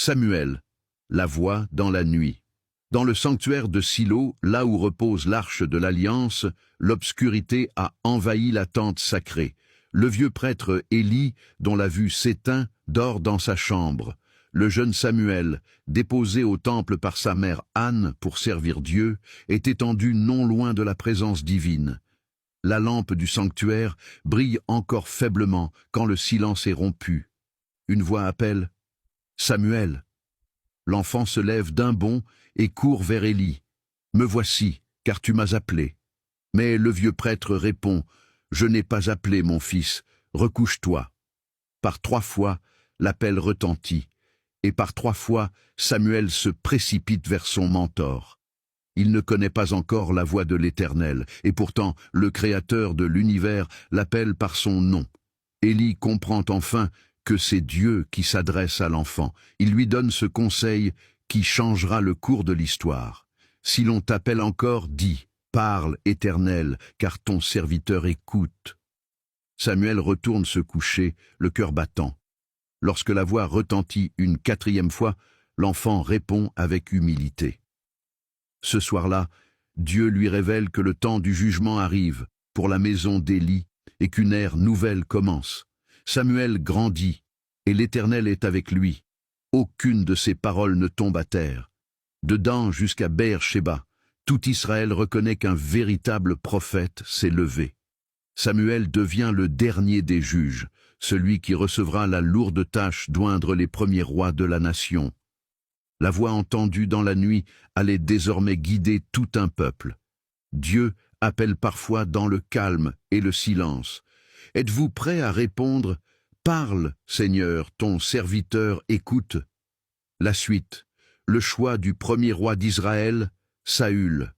Samuel, la voix dans la nuit. Dans le sanctuaire de Silo, là où repose l'arche de l'Alliance, l'obscurité a envahi la tente sacrée. Le vieux prêtre Élie, dont la vue s'éteint, dort dans sa chambre. Le jeune Samuel, déposé au temple par sa mère Anne pour servir Dieu, est étendu non loin de la présence divine. La lampe du sanctuaire brille encore faiblement quand le silence est rompu. Une voix appelle « Samuel ». L'enfant se lève d'un bond et court vers Élie. « Me voici, car tu m'as appelé. » Mais le vieux prêtre répond « Je n'ai pas appelé mon fils, recouche-toi. » Par 3 fois, l'appel retentit, et par 3 fois, Samuel se précipite vers son mentor. Il ne connaît pas encore la voix de l'Éternel, et pourtant le Créateur de l'univers l'appelle par son nom. Élie comprend enfin que c'est Dieu qui s'adresse à l'enfant. Il lui donne ce conseil qui changera le cours de l'histoire. Si l'on t'appelle encore, dis, parle, Éternel, car ton serviteur écoute. Samuel retourne se coucher, le cœur battant. Lorsque la voix retentit une 4e fois, l'enfant répond avec humilité. Ce soir-là, Dieu lui révèle que le temps du jugement arrive pour la maison d'Élie et qu'une ère nouvelle commence. Samuel grandit, et l'Éternel est avec lui. Aucune de ses paroles ne tombe à terre. De Dan jusqu'à Beer-Shéba, tout Israël reconnaît qu'un véritable prophète s'est levé. Samuel devient le dernier des juges, celui qui recevra la lourde tâche d'oindre les premiers rois de la nation. La voix entendue dans la nuit allait désormais guider tout un peuple. Dieu appelle parfois dans le calme et le silence. Êtes-vous prêt à répondre « Parle, Seigneur, ton serviteur écoute ». La suite, le choix du premier roi d'Israël, Saül.